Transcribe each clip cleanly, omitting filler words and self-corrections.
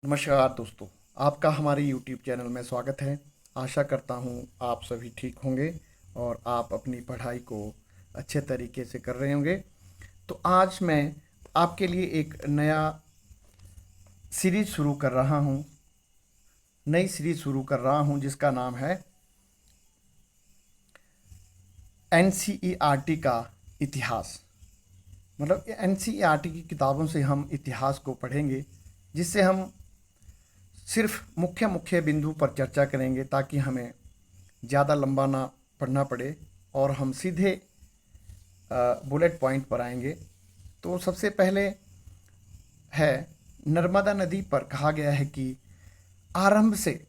नमस्कार दोस्तों, आपका हमारे YouTube चैनल में स्वागत है। आशा करता हूँ आप सभी ठीक होंगे और आप अपनी पढ़ाई को अच्छे तरीके से कर रहे होंगे। तो आज मैं आपके लिए एक नया सीरीज़ शुरू कर रहा हूँ नई सीरीज़ शुरू कर रहा हूँ जिसका नाम है NCERT का इतिहास। मतलब NCERT की किताबों से हम इतिहास को पढ़ेंगे, जिससे हम सिर्फ मुख्य मुख्य बिंदु पर चर्चा करेंगे ताकि हमें ज़्यादा लंबा ना पढ़ना पड़े और हम सीधे बुलेट पॉइंट पर आएंगे। तो सबसे पहले है, नर्मदा नदी पर कहा गया है कि आरंभ से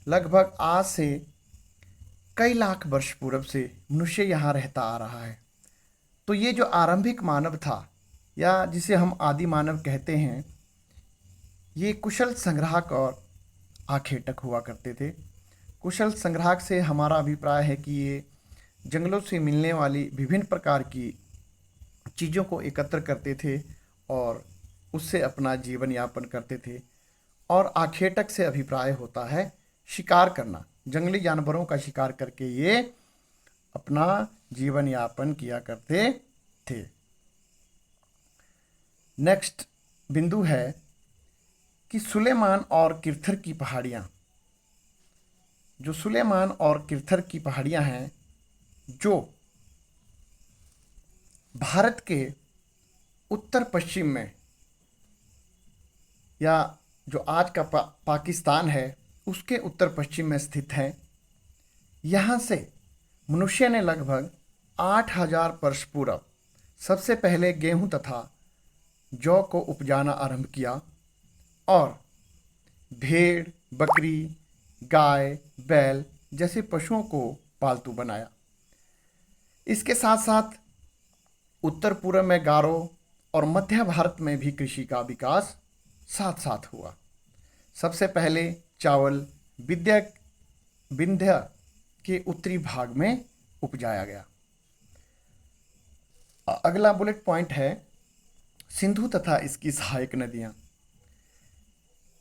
लगभग आज से कई लाख वर्ष पूर्व से मनुष्य यहाँ रहता आ रहा है। तो ये जो आरंभिक मानव था, या जिसे हम आदि मानव कहते हैं, ये कुशल संग्राहक और आखेटक हुआ करते थे। कुशल संग्राहक से हमारा अभिप्राय है कि ये जंगलों से मिलने वाली विभिन्न प्रकार की चीज़ों को एकत्र करते थे और उससे अपना जीवन यापन करते थे। और आखेटक से अभिप्राय होता है शिकार करना, जंगली जानवरों का शिकार करके ये अपना जीवन यापन किया करते थे। नेक्स्ट बिंदु है कि सुलेमान और किरथर की पहाड़ियाँ, जो सुलेमान और किरथर की पहाड़ियाँ हैं, जो भारत के उत्तर पश्चिम में, या जो आज का पाकिस्तान है उसके उत्तर पश्चिम में स्थित है। यहाँ से मनुष्य ने लगभग 8000 वर्ष पूर्व सबसे पहले गेहूं तथा जौ को उपजाना आरंभ किया और भेड़, बकरी, गाय, बैल जैसे पशुओं को पालतू बनाया। इसके साथ साथ उत्तर पूर्व में गारो और मध्य भारत में भी कृषि का विकास साथ साथ हुआ। सबसे पहले चावल विंध्य के उत्तरी भाग में उपजाया गया। अगला बुलेट पॉइंट है सिंधु तथा इसकी सहायक नदियाँ।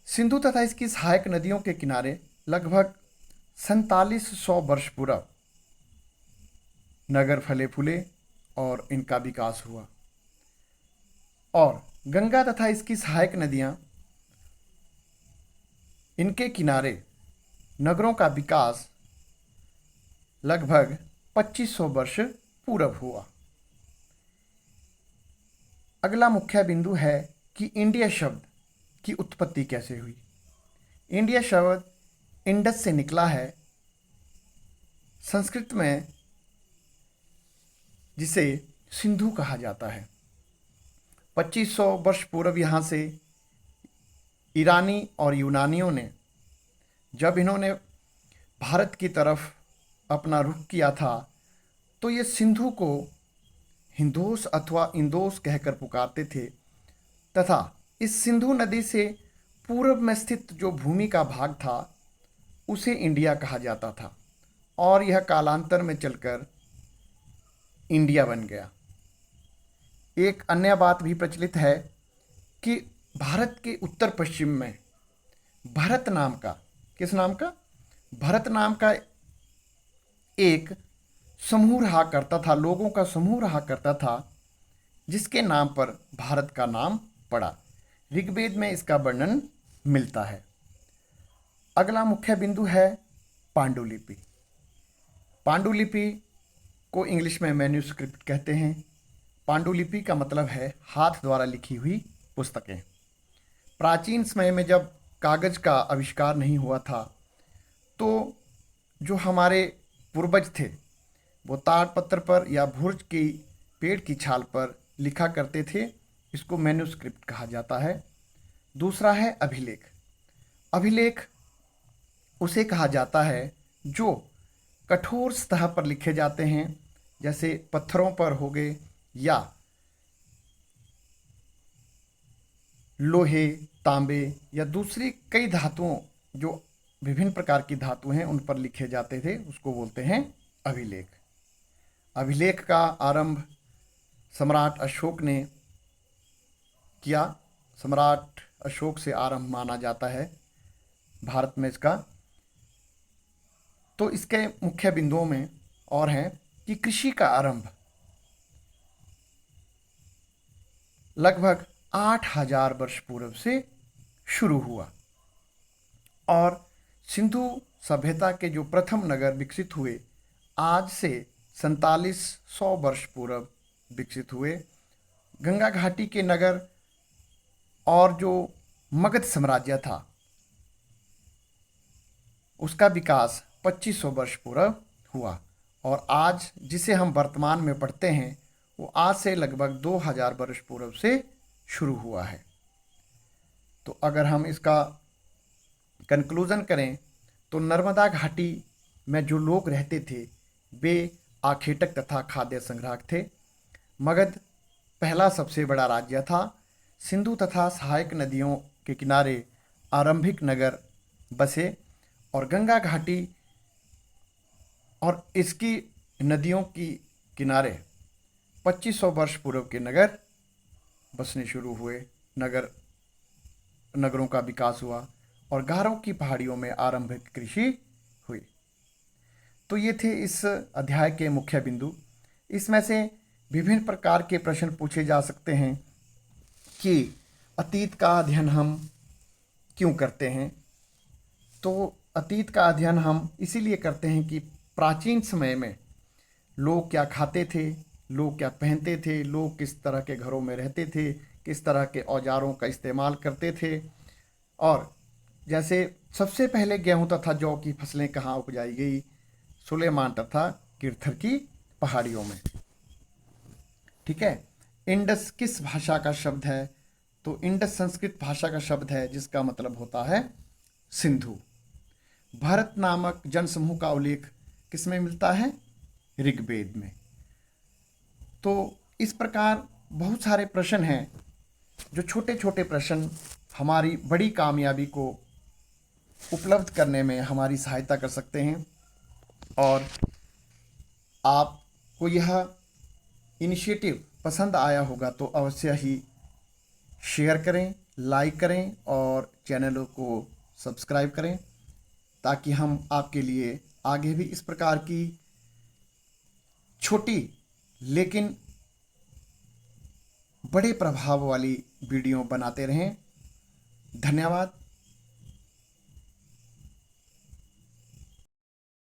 सिंधु तथा इसकी सहायक नदियों के किनारे लगभग 4700 वर्ष पूर्व नगर फले फूले और इनका विकास हुआ। और गंगा तथा इसकी सहायक नदियाँ, इनके किनारे नगरों का विकास लगभग 2500 वर्ष पूर्व हुआ। अगला मुख्य बिंदु है कि इंडिया शब्द की उत्पत्ति कैसे हुई। इंडिया शब्द इंडस से निकला है, संस्कृत में जिसे सिंधु कहा जाता है। 2500 वर्ष पूर्व यहाँ से ईरानी और यूनानियों ने, जब इन्होंने भारत की तरफ अपना रुख किया था, तो ये सिंधु को हिंदोस अथवा इंदोस कहकर पुकारते थे तथा इस सिंधु नदी से पूर्व में स्थित जो भूमि का भाग था उसे इंडिया कहा जाता था और यह कालांतर में चलकर इंडिया बन गया। एक अन्य बात भी प्रचलित है कि भारत के उत्तर पश्चिम में भरत नाम का, किस नाम का? भरत नाम का एक समूह रहा करता था, लोगों का समूह रहा करता था, जिसके नाम पर भारत का नाम पड़ा। ऋग्वेद में इसका वर्णन मिलता है। अगला मुख्य बिंदु है पांडुलिपि। पांडुलिपि को इंग्लिश में मैन्यूस्क्रिप्ट कहते हैं। पांडुलिपि का मतलब है हाथ द्वारा लिखी हुई पुस्तकें। प्राचीन समय में जब कागज का आविष्कार नहीं हुआ था, तो जो हमारे पूर्वज थे वो ताड़पत्र पर या भुर्ज की पेड़ की छाल पर लिखा करते थे। इसको मैन्यूस्क्रिप्ट कहा जाता है। दूसरा है अभिलेख। अभिलेख उसे कहा जाता है जो कठोर सतह पर लिखे जाते हैं, जैसे पत्थरों पर हो गए या लोहे, तांबे या दूसरी कई धातुओं, जो विभिन्न प्रकार की धातु हैं, उन पर लिखे जाते थे। उसको बोलते हैं अभिलेख। अभिलेख का आरंभ सम्राट अशोक ने किया। सम्राट अशोक से आरंभ माना जाता है भारत में इसका। तो इसके मुख्य बिंदुओं में और हैं कि कृषि का आरंभ लगभग 8000 वर्ष पूर्व से शुरू हुआ और सिंधु सभ्यता के जो प्रथम नगर विकसित हुए आज से 4700 वर्ष पूर्व विकसित हुए। गंगा घाटी के नगर और जो मगध साम्राज्य था उसका विकास 2500 वर्ष पूर्व हुआ और आज जिसे हम वर्तमान में पढ़ते हैं वो आज से लगभग 2000 वर्ष पूर्व से शुरू हुआ है। तो अगर हम इसका कंक्लूजन करें तो नर्मदा घाटी में जो लोग रहते थे वे आखेटक तथा खाद्य संग्राहक थे। मगध पहला सबसे बड़ा राज्य था। सिंधु तथा सहायक नदियों के किनारे आरंभिक नगर बसे और गंगा घाटी और इसकी नदियों की किनारे 2500 वर्ष पूर्व के नगर बसने शुरू हुए। नगरों का विकास हुआ और गारों की पहाड़ियों में आरंभिक कृषि हुई। तो ये थे इस अध्याय के मुख्य बिंदु। इसमें से विभिन्न प्रकार के प्रश्न पूछे जा सकते हैं कि अतीत का अध्ययन हम क्यों करते हैं। तो अतीत का अध्ययन हम इसीलिए करते हैं कि प्राचीन समय में लोग क्या खाते थे, लोग क्या पहनते थे, लोग किस तरह के घरों में रहते थे, किस तरह के औजारों का इस्तेमाल करते थे और जैसे सबसे पहले गेहूं तथा जौ की फसलें कहाँ उपजाई गई, सुलेमान तथा किरथर की पहाड़ियों में। ठीक है। इंडस किस भाषा का शब्द है? तो इंडस संस्कृत भाषा का शब्द है जिसका मतलब होता है सिंधु। भारत नामक जनसमूह का उल्लेख किसमें मिलता है? ऋग्वेद में। तो इस प्रकार बहुत सारे प्रश्न हैं जो छोटे छोटे प्रश्न हमारी बड़ी कामयाबी को उपलब्ध करने में हमारी सहायता कर सकते हैं। और आपको यह इनिशिएटिव पसंद आया होगा तो अवश्य ही शेयर करें, लाइक करें और चैनल को सब्सक्राइब करें ताकि हम आपके लिए आगे भी इस प्रकार की छोटी लेकिन बड़े प्रभाव वाली वीडियो बनाते रहें। धन्यवाद।